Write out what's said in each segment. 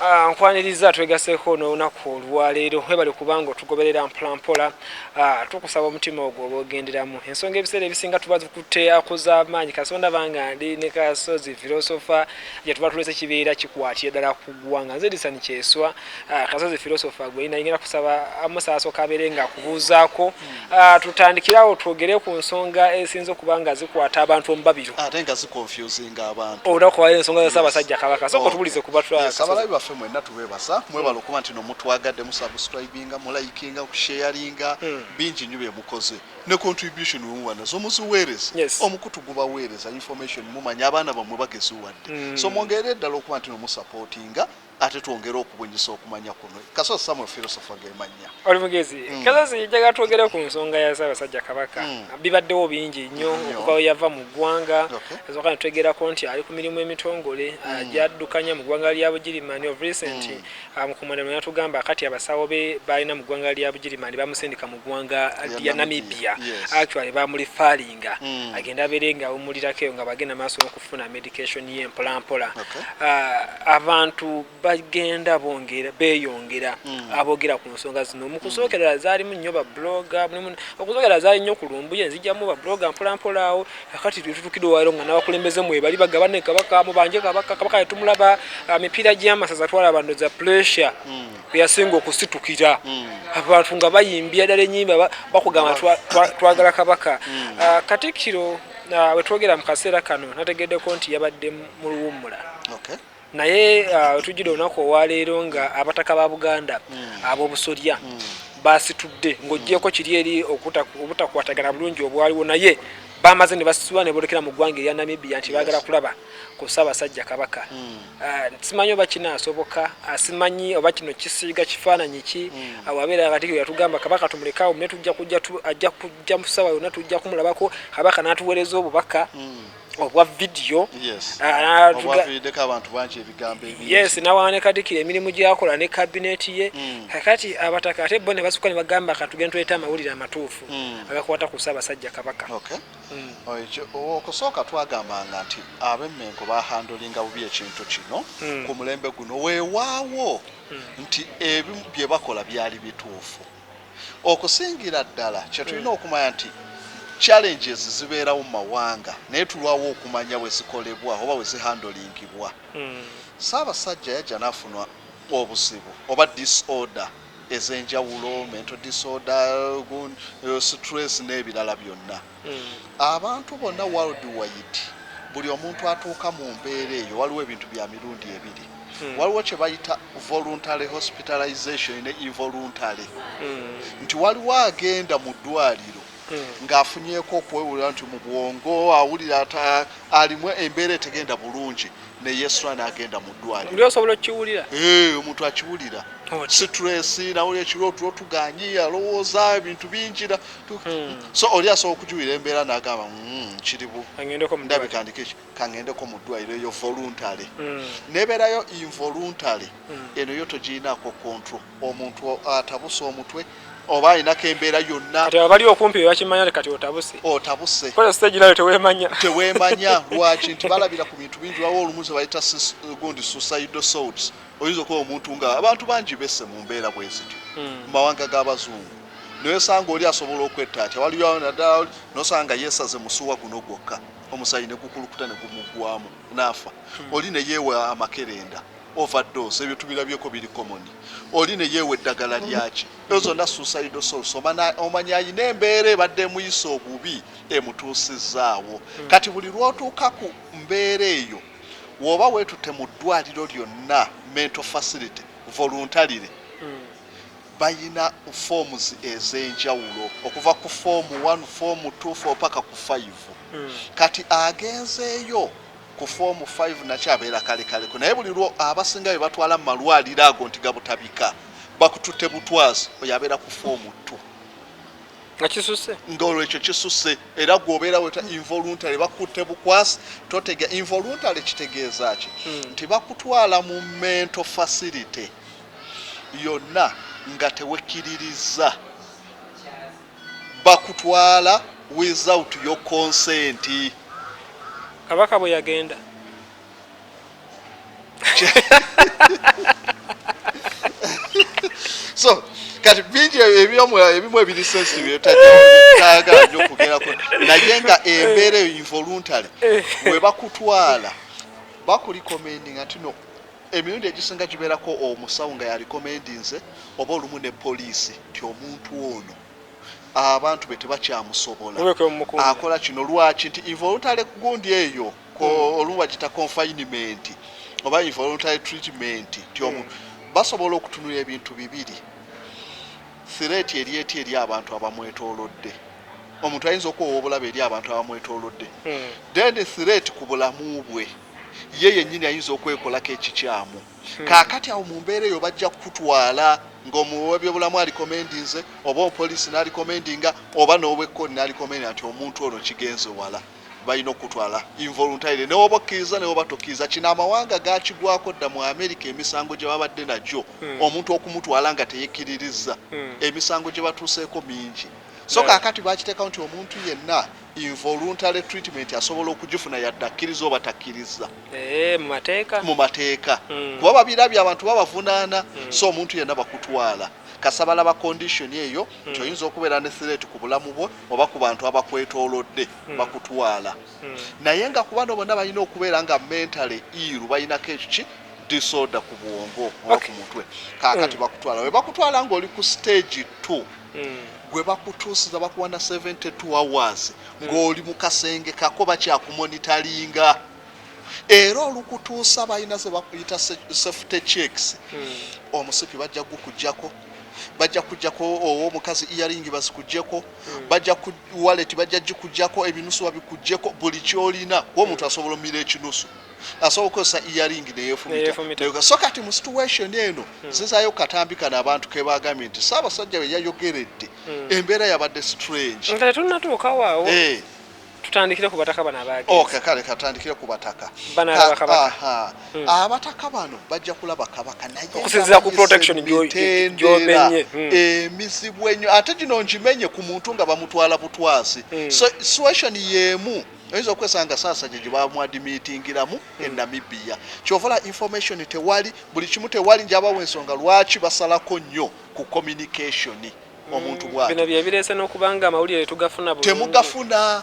nkwaniriza twegaseko n'olunaku olwaleero webale kubanga otugoberera mpolampola tukusaba omutima ogwo obogenderamu ensonga ebiseera ebisinga tuba tukutte akoz'amaanyi kasonda banga ndi ne kasozi filosofa gye tuba tulese kibeera kikwatira ddala ku ggwanga nze disani kyeswa kasozi filosofa gwe nayingira kusaba amusaaso kabeere nga akubuuzaako tutandikirawo twogere ku nsonga esinza okuba nga zikwata abantu omubabiro ate nga ziconfusing abantu odakuwalira ensonga za Ssaabasajja Kabaka soko tubulize kuba abalabi baffe mwenna tubeebasa mwebala okuba nti nomutwagadde musubscribinga mulayikinga kusharinga bingi nnyo bye mukoze ne contribution wemuwa nazo muziweereza omukutu gubaweereza information mumanya abaana bammwe bageziwadde so mwongerere ddala okuba nti nomusupportinga ate twongere okubunyisa okumanya kuno Kasozi Samuel Philosopher gemanya oli mugezi Kasozi jaga twogere ku nsonga ya Ssaabasajja Kabaka bibaddewo bingi nnyo okuva yava mu ggwanga ezokana twegerako nti ali ku mirimu emitongole ajaddukanya mu ggwanga lya Bugirimani of recent mukumanda yatugamba kati abasawo be balina mu ggwanga lya Bugirimani bamusindika mu ggwanga lya Namibia actually bamulifalinga agenda abeerenga awumulirako eyo nga bagenda maaso n'okufuna medication ye mpolampola abantu bagenda beyongera abogera ku nsonga zino mukusookera zaalimu nnyo ba blogger okusookera zaali nnyo ku lumbuye nzijjamu ba blogger mpolampola awo kati tutukidde wairo nga n'abakulembeze mwe bali bagabane Kabaka mubanje Kabaka yatumulaba mipiira gy'amasaza twalaba ndoza pressure yasinga okusitukira abantu nga bayimbya ddala ennyimba bakugamba twagala Kabaka Katikkiro wetwogera mu kaseera kano nategeddeko nti yabadde mu luwummula naye tujjire olunaku olwaleero nga abataka ba Buganda ab'obusolya basitudde ng'oggyeko kiri eri obutakwatagana bulungi obwaliwo naye bamaze ne basitula ne boolekera mu ggwanga erya Namibia nti baagala kulaba ku Ssaabasajja Kabaka simanyi oba kinaasoboka simanyi oba kino kisiiga kifaananyi ki wabeera Katikkiro yatugamba Kabaka tumulekaawo ne ajja kujja mu ssaawa yonna tujja kumulabako Kabaka n'atuweereza obubaka obwa video nawaane Katikkiro emirimu gyakola ne kabineti ye kakati abataka ate bo ne basukka ne bagamba katugenda tuleeta amawulire amatuufu agakwata ku Ssaabasajja Kabaka okusooka twagambanga nti ab'emmengo bahandolinga bubi ekintu kino ku mulembe guno weewaawo nti ebimu bye bakola byali bituufu okusingira ddala kyetulina okumanya nti challenges zibeerawo mu mawanga naye tulwawo okumanya bwe zikolebwa oba bwe zihandolingibwa Ssaabasajja yajja n'afuna obuzibu oba disorder ez'enjawulo mental disorder stress n'ebirala byonna abantu bonna worldwide buli omuntu atuuka mu mbeera eyo waliwo ebintu bya mirundi ebiri waliwo kye bayita voluntary hospitalization ne involuntary nti waliwo agenda mu ddwaliro ng'afunyeeko okwewulira nti mu bwongo awulira alimu embeera etegenda bulungi ne Yesu n'agenda mu ddwaliro oli osobola okukiwulira omuntu akiwulira stress nawulira ekirooto tuganye alowooza ebintu bingira so oli asobola okukiwulira embeera n'agamba kiribu ndabikandika eki kangendeko mu ddwaliro eyo voluntary nebeerayo involuntary eno yo togirinaako control omuntu atabusa omutwe oba inako embeera yonna kati abali okumpi bakimanya kati otabuse kola stage nayo teweemanya lwaki nti balabira ku bintu bingi wawo olumuze bayita gundi suicidal thoughts oyinza okuba omuntu nga abantu bangi besse mu mbeera bwe zityo mu mawanga g'abazungu noyesanga oli asobola okwettaatya waliwo naddala nosanga yeesaze musuwa guno gwokka omusayi ne gukulukuta ne gumuggwamu n'afa oli ne yeewa amakerenda overdose ebyo tubirabyeko biri common oli ne yeewa eddagala lyaki ezo zonna suicidal thoughts omanya ayina embeera ebadde emuyisa obubi emutuusizaawo kati buli lw'otuuka ku mbeera eyo woba weetutte mu ddwaliro lyonna mental facility voluntarily bayina forms ez'enjawulo okuva ku form 1 form 2 4 paka ku 5 kati agenzeeyo ku form 5 nakyabeera kalekaleko naye buli lwo abasinga bye batwala mu malwaliro ago nti gabutabika bakututte butwazi oyo abeera ku form 2 ng'olwekyo kisusse era gwobeera weta involuntary bakutte bukwasi totega involuntary kitegeeza ki nti bakutwala mu mental facility yonna nga tewekkiririza bakutwala without your consent Kabaka bwe yagenda ebimu ebiri sensitive tajagala nnyo okugerako naye nga embeera eyo involuntary bwe bakutwala bakulikomendinga nti no emirundi egisinga gibeerako omusawo nga yalikomendinze oba olumu ne poliisi nti omuntu ono abantu be tebakyamusobola akola kino lwaki nti involuntary gundi eyo olumu bagita confinement oba involuntary treatment nti omuntu basobola okutunula ebintu bibiri threat eri abantu abamwetoolodde omuntu ayinza okuwa obulabe eri abantu abamwetoolodde then threat ku bulamu bwe ye yennyini ayinza okwekolako ekikyamu kaakati awo mu mbeera eyo bajja kutwala ng'omuwebyobulamu alikomendinze oba omupoliisi n'alikomendinga oba n'ow'ekkoni n'alikomendinga nti omuntu ono kigenze wala balina okutwala involuntary newoba okkiriza newoba tokkiriza kino amawanga gakigwako dda mu America emisango gye babadde nagyo omuntu okumutwala nga teyekkiririza emisango gye batuuseeko mingi so kaakati bakiteekawo nti omuntu yenna involuntary treatment asobola okugifuna yadde akkiriza oba takkiriza mu mateeka kuba babirabye abantu babavunaana so omuntu yenna bakutwala kasabala ba condition eyo nti oyinza okubeera ne threat ku bulamu bwo oba ku bantu abakwetoolodde bakutwala naye nga ku bano bonna balina okubeera nga mentally ill balinako ekiki disorder ku bwongo oba ku mutwe kaakati bakutwala we bakutwala ng'oli ku stage 2 gwe bakutuusiza bakuwa na 72 hours ng'oli mu kasenge kako bakyakumonitalinga era olukutuusa balina ze bakuyita safety checks omusipi bajja gukujjako bajja kujjako omukazi earring bazikujjeko bajja ku wallet bajja gikujjako ebinusu babikujjeko buli kyolina omuntu asobola omira ekinusu asobola okukozesa earring neyeefumita so kati mu situation eno zizayo katambika n'abantu ke bagambye nti Ssaabasajja we yayogeredde embeera yabadde strange nga tetunnatuukawo awo tutandikire ku bataka bano abagenzi kale katandikire ku bataka abataka bano bajja kulaba kabaka naye okusinziira ku protection gy'omenye emizibu ennyo ate gino nkimenye ku muntu nga bamutwala butwasi so situation y'emu oyinza okwesanga Ssaabasajja gye bamwadimitingiramu e Namibia kyovala information tewali buli kimu tewali njabawo ensonga lwaki basalako nnyo ku communication omuntu bw'ati bino bye bireese n'okubanga amawulire tugafuna bulungi temugafuna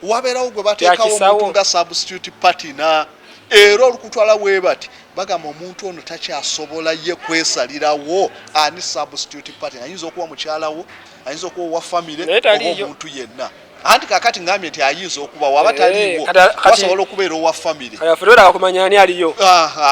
wabeerawo gwe bateekawo omuntu nga substitute partner era olukutwala bwe bati bagamba omuntu ono takyasobola ye kwesalirawo ani substitute partner ayinza okuba mukyalawo ayinza okuba owa family oba omuntu yenna anti kakati ngambye nti ayinza okuba waba taliwo basobola okubeera owa family ayafutola kumanya ani aliyo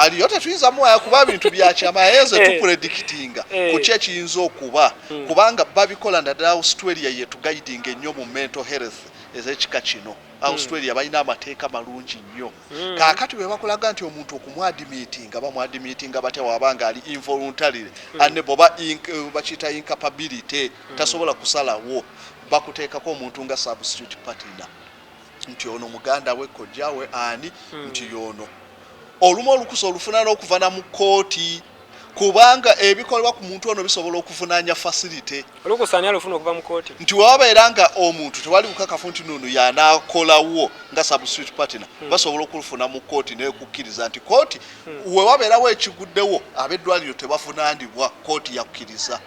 aliyo tetuyinza muwaya kuba bintu byakyama yeze tupredictinga ku kye kiyinza okuba kubanga babikola naddala Australia yetugaidinga ennyo mu mental health ez'ekika kino Australia balina amateeka malungi nnyo kaakati bwe bakulaga nti omuntu okumwadimitinga bamwadimitinga batya wabanga ali involuntary unable bakiyita incapability tasobola kusalawo bakuteekako omuntu nga substitute partner nti ono muganda we kojja we ani nti yono olumu olukusa olufuna n'okuva na mu kooti kubanga ebikolwa ku muntu ono bisobola okuvunaanya facility olukusanya alufuna okuva mu kooti nti wabeera nga omuntu tewali bukakafu nti nono yanaakolawo nga substitute partner basobola okulufuna mu kooti n'ekukkiriza nti kooti we wabeerawo ekiguddewo ab'eddwaliro tebavunaanibwa kooti yakkiriza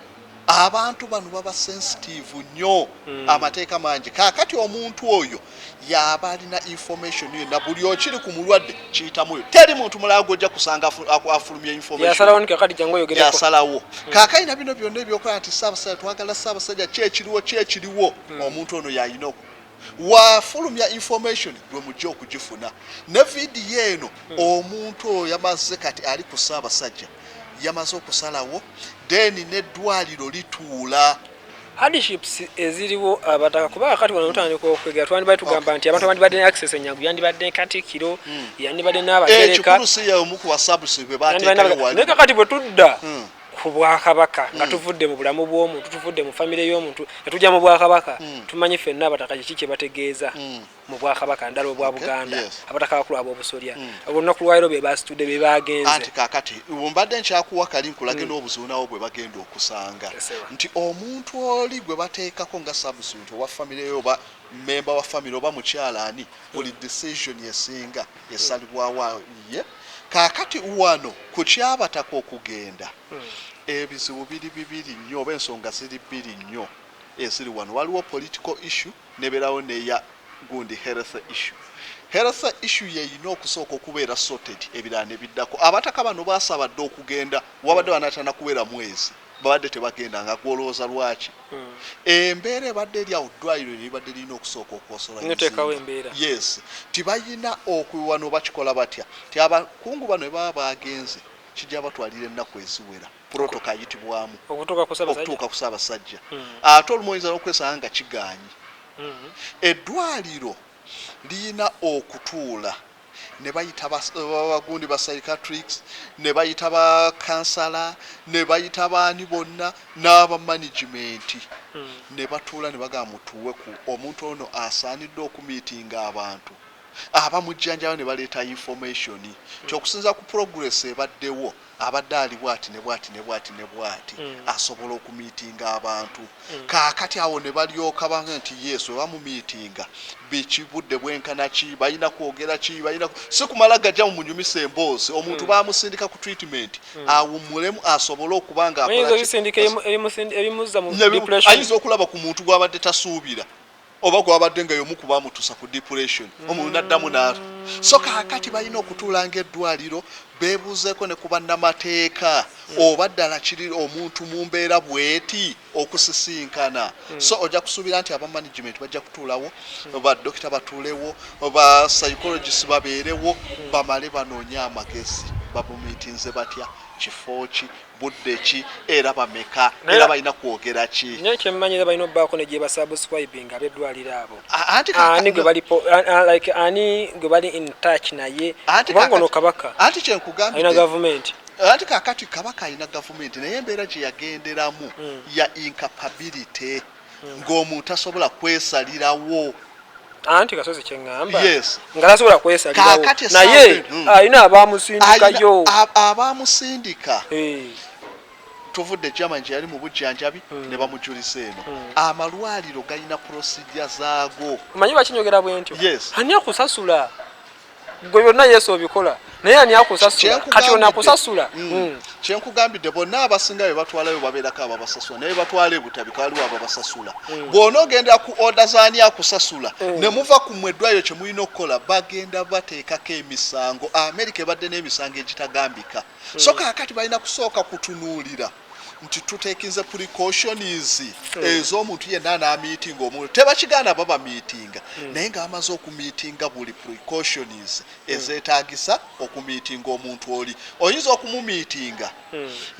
abantu bano baba sensitive nnyo amateeka mangi kaakati omuntu oyo yaba alina information yonna buli okiri ku mulwadde kiyitamuyo teri muntu mulala gojja kusanga afulumya information yasalawo kaakayina bino byonna ebyokola nti Ssaabasajja twagala Ssaabasajja kyekiriwo omuntu ono yayina wafulumya information gwe mujja okugifuna ne vidiyo eno omuntu oyo yamaze kati ali ku Ssaabasajja yamaze okusalawo then n'eddwaliro lituula hardships eziriwo abataka kuba kati wano tutandika okwegera twandibadde tugamba nti abantu abandibadde ne access enyangu yandibadde Katikkiro yandibadde n'abagereka ekikulu si yamu ku basabusi be bateekayo wali naye kati bwe tudda ku Bwakabaka nga tuvudde mu bulamu bw'omuntu tuvudde mu famire y'omuntu nga tujja mu Bwakabaka tumanyi ffenna abataka kiki kye bategeeza mu Bwakabaka ndala obwa Buganda abataka bakulu ab'obusolya olunaku lwaliro be basitudde be bagenze anti kakati mbadde nkyakuwa kali nkulage n'obuzibu nawo bwe bagenda okusanga nti omuntu oli gwe bateekako nga substitute owa famire yo oba member wa famire oba mukyala ani buli decision yesinga esalibwawo ye kaakati wano ku kyabataka okugenda ebizibu biri bibiri nnyo oba ensonga ziri bbiri nnyo eziri wano. Waliwo political issue neberawo neya gundi health issue. Health issue yeyina okusooka okubeera sorted ebirala ne biddako. Abataka bano baasabadde okugenda wabadde banatana kubeera mwezi babadde tebagenda nga gwolowooza lwaki embeera ebadde eri awo ddwaliro libadde lirina okusooka okwosola yes tibayina okuwano bakikola batya ti abakungu bano baba bagenze kijja batwalira ennaku eziwera protocol ayitibwamu okutuuka ku Ssaabasajja ate olumu n'okwesanga nga kigaanyi eddwaliro lirina okutuula ne bayita bagundi ba psychiatrics ne bayita ba counselor ne bayita baani bonna n'aba management ne batuula ne bagamba mutuwe ku omuntu ono asaanidde okumiitinga abantu abamujjanjaba ne baleeta information kyokusinza ku progress ebaddewo abadde ali bwati ne bwati ne bwati ne bwati asobola okumiitinga abantu kaakati awo ne balyoka banga nti yesu bamumiitinga biki budde bwenkana ki balina kwogera ki balina si kumala gajja mu munyumisa emboozi omuntu bamusindika ku treatment awumulemu asobola okubanga ayinza okulaba ku muntu gwabadde tasuubira oba gwabadde nga yomu kubamutusa ku depression omuntu naddamu n'ato so kaakati balina okutuulanga eddwaliro beebuuzeeko ne ku bannamateeka oba ddala kiri omuntu mu mbeera bweti okusisinkana so ojja kusuubira nti aba management bajja kutuulawo baddokita batuulewo ba psychologist babeerewo bamale banoonye amagezi babumiitinze batya kifo ki budde ki era bameka era balina kwogera ki nyo kyemmanyira balina obbaako ne gye basubscribing abeddwaliro abo ani gwe bali in touch naye kubanga ono kabaka anti kyenkugambye alina gavumenti anti kakati kabaka alina gavumenti naye embeera gye yagenderamu ya incapability ng'omuntu asobola kwesalirawo anti kasozi kyeŋŋamba yes nga tasobola kwesalirawo naye alina abaamusindikayo abaamusindika tuvudde Germany gye yali mu bujjanjabi ne bamujulisa eno amalwaliro galina procedure zaago omanyi bakinyogera bwe ntyo yes ani akusasula gwe byonna yesu obikola naye ani akusasula kati ona akusasula kyenkugambidde bonna abasinga be batwalayo babeerako ababasasula naye batwala ebutabika waliwo ababasasula bw'ona ogenda ku oda zaani akusasula ne muva ku mmwe eddwaliro kye mulina okukola bagenda bateekako emisango Amerika ebadde n'emisango egitagambika so kaakati balina kusooka kutunuulira nti tuteekinze precautions ez'omuntu yenna n'amiitinga omuntu tebakigaana baba miitinga naye ng'amaze okumiitinga buli precautions ezeetaagisa okumiitinga omuntu oli oyinza okumumiitinga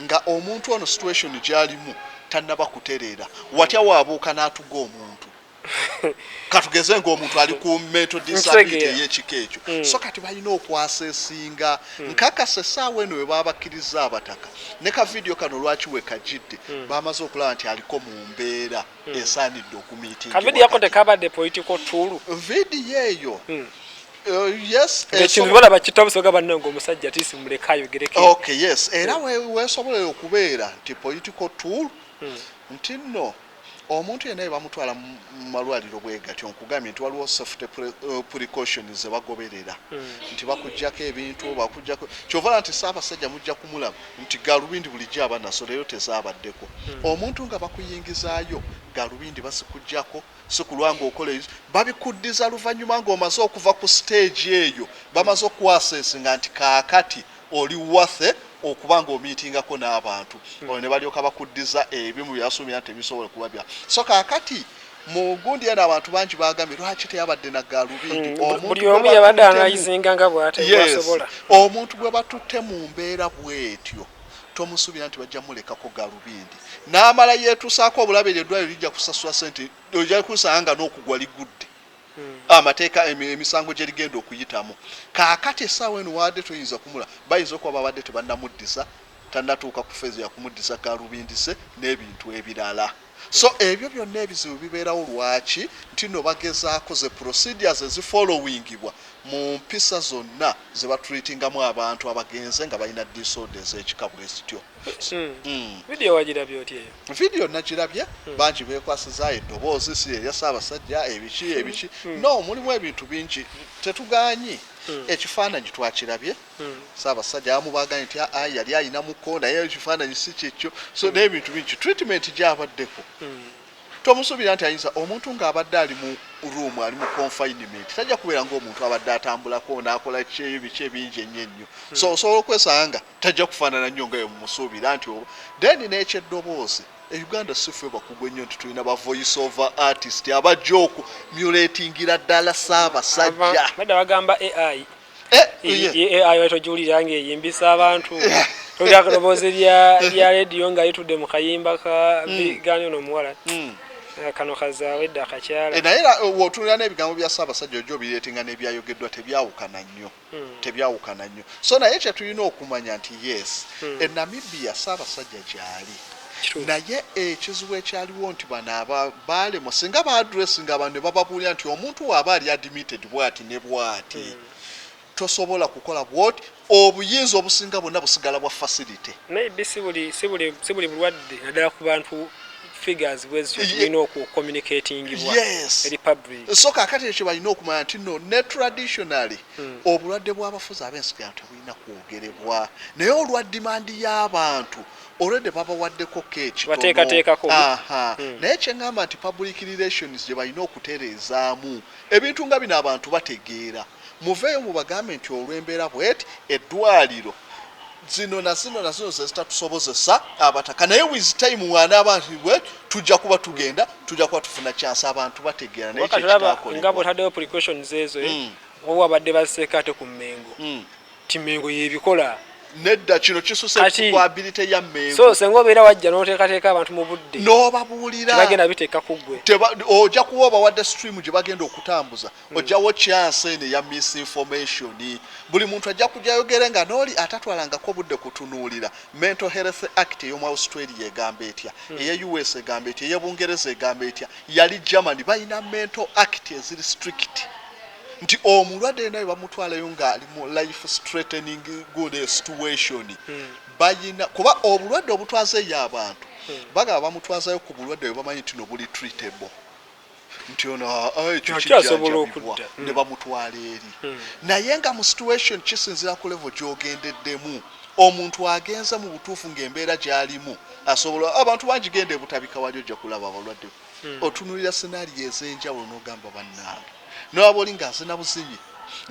nga omuntu ono situation gy'alimu tannaba kutereera watya waabuuka n'atuga omuntu katugeze ng'omuntu ali ku mental disability ey'ekika ekyo so kati balina okwasesinga nkakasa essaawa eno we babakkiriza abataka ne ka vidiyo kano lwaki we kajidde bamaze okulaba nti aliko mu mbeera esaanidde okumiitinga kavidiyo yako tekabadde political tool vidiyo eyo yes ekintu balaba kitabusoga bannange omusajja tisi muleka ayogereko okay yes era weesobolera okubeera nti political tool nti nno omuntu yenna bamutwala mu malwaliro bwe gatyo nkugambye nti waliwo safety precautions zebagoberera nti bakujjako ebintu bakujjako kyovala nti Ssaabasajja mujja kumulaba nti galubindi bulijjo abanaso leero tezaabaddeko omuntu nga bakuyingizaayo galubindi basikujjako si kulwanga okola babikuddiza luvannyuma ng'omaze okuva ku stage eyo bamaze okuwasesinga nti kaakati oli wathe okubanga omiitingako n'abantu ne balyoka bakuddiza ebimu byasuubira nti ebisobola kuba bya so kaakati mu gundi yana abantu bangi bagambye lwaki teyabadde na galubindi buli omu yabadde anayizinga nga bw'atebasobola omuntu gwe batutte mu mbeera bw'etyo tomusuubira nti bajja mulekako galubindi n'amala yeetuusaako obulabe eddwaliro lijja kusasula sente ojja kusanga n'okugwa ligudde amateeka emisango gye ligenda okuyitamu kaakati essaawa eno wadde toyinza kumula bayinza okuba babadde tebannamuddiza tannatuuka ku feezi yakumuddisa galubindise n'ebintu ebirala so ebyo byonna ebizibu bibeerawo lwaki nti no bagezaako ze procedures ezifollowingibwa mu mpisa zonna ze batreatingamu abantu abagenze nga balina disorders ekika bwesityo vidiyo wagirabye oti eyo vidiyo nagirabye bangi beekwasizaayo eddoboozi si erya Ssaabasajja ebiki no mulimu ebintu bingi tetugaanyi ekifaananyi twakirabye Ssaabasajja abamu baagambye nti yali ayina muko naye ekifaananyi si kyekyo so n'ebintu bingi treatment gyabaddeko tomusuubira nti ayinza omuntu ng'abadde ali mu room ali mu confinement tajja kubeera ng'omuntu abadde atambulako n'akola biki ebingi ennyo so osobola okwesanga tajja kufaanana nnyo nga mumusuubira nti oba then n'ekyeddoboozi Uganda sife bakugwe nnyo nti tulina ba voice over artist abajja okumulatingira ddala Ssaabasajja badda bagamba AI AI wetujulira ng'eyimbisa abantu tolya akadoboozi lya rediyo nga litudde mu kayimba ka bigani ono omuwala kano kazaawe edda akakyala naye w'otunula n'ebigambo bya Ssaabasajja ojja obireetinga n'ebyayogeddwa tebyawukana nnyo so naye kye tulina okumanya nti yes Namibia Ssaabasajja gy'ali naye ekizibu ekyaliwo nti bano baalemo singa baadressinga abantu ne bababuulira nti omuntu waaba ali admitted bw'ati ne bw'ati tosobola kukola bw'oti obuyinza obusinga bwonna busigala bwa facility maybe si buli bulwadde naddala ku bantu figures bwezityo tulina okucommunicatingibwa eri public so kaakati ekyo balina okumanya nti no ne traditionally obulwadde bw'abafuzi ab'ensikirano tebulina kwogerebwa naye olwa dimandi y'abantu already babawaddeko bateekateekako naye kyeŋŋamba nti public relations gye balina okutereezaamu ebintu nga bino abantu bategeera muveeyo mubagambe nti olw'embeera bweti eddwaliro zino zezitatusobozesa abataka naye with time wanaaba nti bwe tujja kuba tufuna chance abantu bategeera naye nga bw'otaddewo precautions ezo oba abadde baseeka ate ku Mmengo ti Mmengo yeebikola nedda kino kisuse kwabilite ya Mmengo so senga obeera wajja n'oteekateeka abantu mu budde n'obabuulira bagenda biteeka ku ggwe ojja kuba obawadde stream gye bagenda okutambuza ojjawo chance ene ya misinformation buli muntu ajja kujja yogere nga n'oli atatwalangako budde kutunuulira mental health act ey'omu Australia egamba etya eya US egamba etya eya Bungereza egamba etya yali Germany balina mental act eziri strict nti omulwadde naye bamutwalayo ng'ali mu life threatening good situation bayina kuba obulwadde obutwazeeyo abantu bagaba bamutwazayo ku bulwadde bwe bamanyi nti no buli treatable nti ono ekyo kijjanjabibwa ne bamutwala eri naye nga mu situation kisinzira ku level gy'ogendeddemu omuntu agenza mu butuufu ng'embeera gy'alimu asobola abantu bangi genda ebutabika wali ojja kulaba abalwadde otunulira senaariyo ez'enjawulo n'ogamba bannange n'aba oli ng'azina buzinyi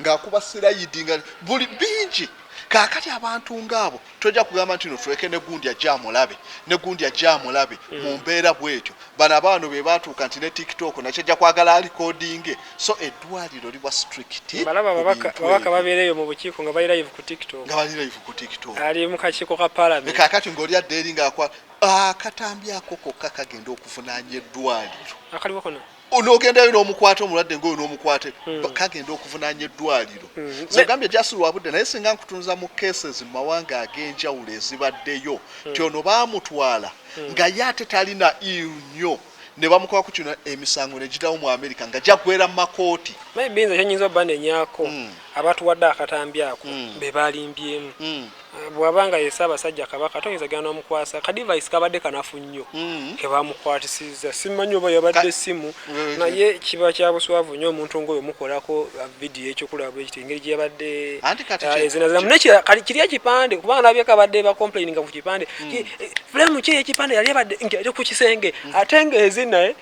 ng'akuba sirayidi nga buli bingi kaakati abantu ng'abo tojja kugamba nti no tuleke ne gundi ajja amulabe mu mbeera bw'etyo bano abaano be baatuuka nti ne TikTok nakyo ajja kwagala alikodinge so eddwaliro liba strict balaba babaka babeereyo mu bukiiko nga bali live ku TikTok ali mu kakiiko ka parliament kaakati ng'oli adde eri ng'akwa akatambi ako kokka kagenda okuvunaanya eddwaliro akaliwo kono onoogendayo n'omukwate omulwadde ng'oyo n'omukwate kagenda okuvunaanya eddwaliro zogambye jasulwa budde naye singa nkutunza mu cases mu mawanga ag'enjawulo ezibaddeyo nti ono baamutwala nga ye ate talina nnyo ne bamukoba ku kino emisango ne gitawo mu America nga jaggwera mu makooti maybe kyenyinza obba nenyaako abatuwadde akatambi ako be balimbyemu bw'abanga ye Ssaabasajja Kabaka toyinza gana n'omukwasa ka device kabadde kanafu nnyo ke bamukwatisizza simanyi oba yabadde essimu naye kiba kya buswavu nnyo omuntu ng'oyo mukolako vidiyo ekyokulaba ekiti engeri gye yabadde ezinazinamu kiri ekipande kubanga nabye kabadde bacomplaininga ku kipande fulemu ki ekipande yali abadde ngeri ku kisenge ate ng'ezinaye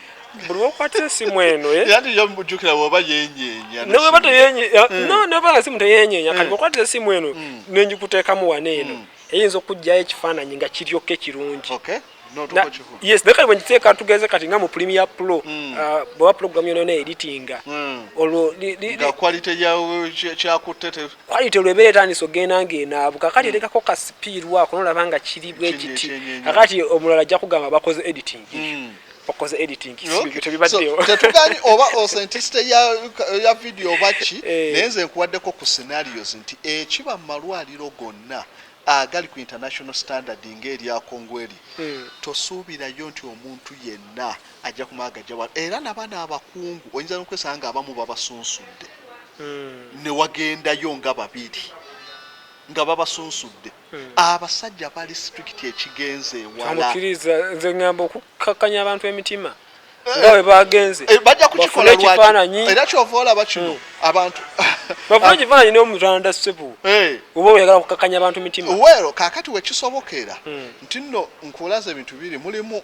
buli wakwatira essimu eno yanti yamujjukira bw'oba yenyeenya nobweba teyenyeenya nobanga simu teyenyeenya kati bwekwatira essimu eno nenjikuteekamu wane eno eyinza okujjayo ekifaananyi nga kiryokke kirungi yes naye kati bwengiteeka tugeze kati nga mu Premiere Pro bwewa program yona editinga olwo nga quality kyakutte quality olwebeera etandisa ogenda ng'enaabuka kakati etekako ka speed wako nolaba nga kiri bwe kiti kakati omulala ajja kugamba bakoze editing bakoze editing tebibaddeyo tetuganyi oba osentiste ya video baki naye nze nkuwaddeko ku scenarios nti ekiba mu malwaliro gonna agali ku international standard ng'erya Kongweri tosuubirayo nti omuntu yenna ajja kumaaga jawa era n'abaana abakungu oyinza n'okwesanga abamu babasunsudde ne wagendayo nga babiri nga babasunsudde abasajja bali strict ekigenze wala amukiriza nze ngamba okukakkanya abantu emitima ngawe bagenze bajja kukikola lwaki era kyova olaba kino abantu bafuna ekifaananyi n'omutanda sebu oba oyagala kukakanya abantu mitima weero kaakati wekisobokera nti nno nkulaza ebintu biri mulimu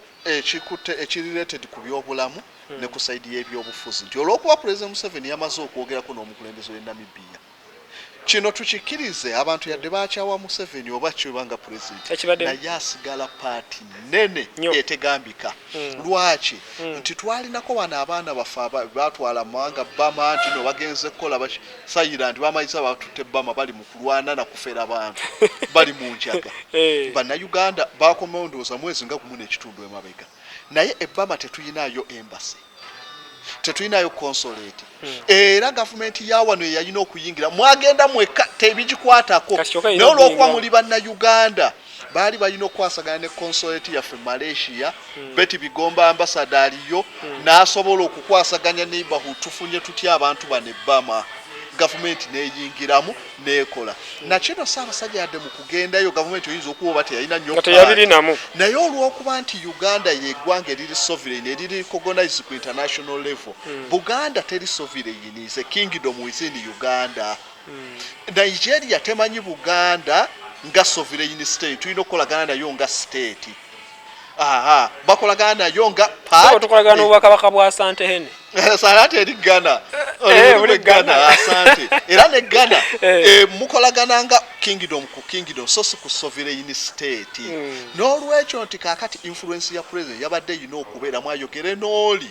ekirireted ku byobulamu ne ku saidi y'ebyobufuzi nti olw'okuba President Museveni yamaze okwogerako n'omukulembeze w'e Namibia kino tukikkirize abantu yadde bakyawa Museveni oba kibanga president naye asigala paati nene etegambika lwaki nti twalinako bano abaana baffe batwala mawanga Bama nti no bagenze kukola sayira nti bamayiza batutte Bama bali mu kulwana na kufera abantu bali mu njaga Bannayuganda bakomewo ndowooza mwezi nga gumu n'ekitundu emabega naye ebbama tetuyinayo embassy tetulinayo consulate era gavumenti ya wano yalina okuyingira mwagenda mweka tebigikwatako naye olw'okuba muli Bannayuganda baali balina okwasagana ne consulate yaffe Malaysia Betty Bigomba ambassador aliyo n'asobola okukwasaganya neighborhood tufunye tutya abantu bano ebbama gavumenti n'eyingiramu n'ekola nakino Ssaabasajja yadde mu kugendayo gavumenti oyinza okuba oba teyalina nnyo naye olw'okuba nti Uganda yeggwanga eriri sovereign eriri recognized ku international level Buganda teri sovereign is a kingdom within Uganda Nigeria temanyi Buganda nga sovereign state tulina okukolagana nayo nga state bakolagana nayo nga tukolagana n'obwakabaka bwa Asante Hene Sarate eri Ghana Ghana asante era ne Ghana mukolagana nga kingdom ku kingdom so si ku sovereign state n'olwekyo nti kaakati influence ya president yabadde yina okubeera mwayogere n'oli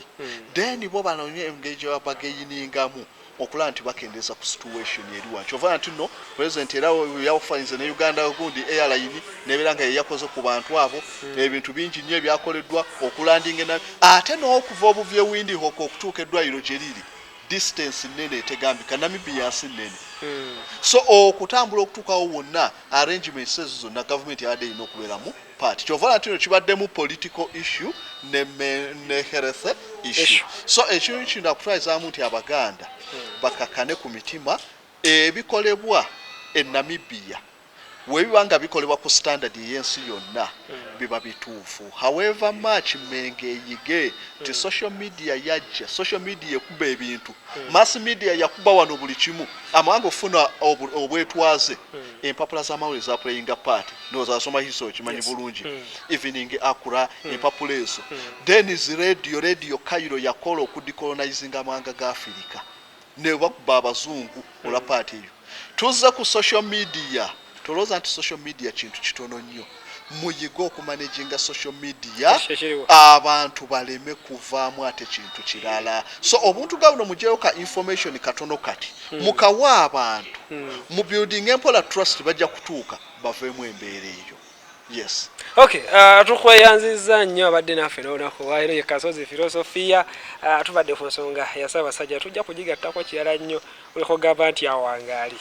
then bo banonye engage bageyiningamu okulaba nti bakendeeza ku situation eri wanki ova nti no president era yafainze ne Uganda gundi airline nebeera nga yeyakoze ku bantu abo ebintu bingi nnyo ebyakoleddwa okulandinga ate n'okuva obuvye windi hoko okutuuka eddwaliro gye liri distance nene etegambika Namibia nsi nene so okutambula okutuukawo wonna arrangements ezo zonna gavumenti yabadde erina okubeeramu party kyovala nti no kibaddemu political issue ne health issue so ekintu kino akutwalizaamu nti Abaganda bakakane ku mitima ebikolebwa e Namibia webibanga bikolebwa ku standard y'ensi yonna biba bituufu however much menge eyige ti social media yajja social media ekuba ebintu mass media yakuba wano buli kimu amawanga ofuna obwetwaze empapula z'amawulire za playing part ndowooza asoma history kimanyi bulungi evening akura empapula ezo then is radio Cairo yakola okudecolonizing amawanga ga Africa ne bakuba abazungu olwa part eyo tuzza ku social media tolooza nti social media kintu kitono nnyo muyiga okumanaginga social media abantu baleme kuvaamu ate kintu kirala so obuntu gabno mugyeyo ka information katono kati mukawa abantu mu building empola trust bajja kutuuka baveemu embeera eyo yes okay tukweyanziza nnyo abadde naffe n'olunaku waero ye Kasozi Filosofia tubadde ku nsonga ya Ssaabasajja tujja kugigattako kirala nnyo olikogamba nti awangaali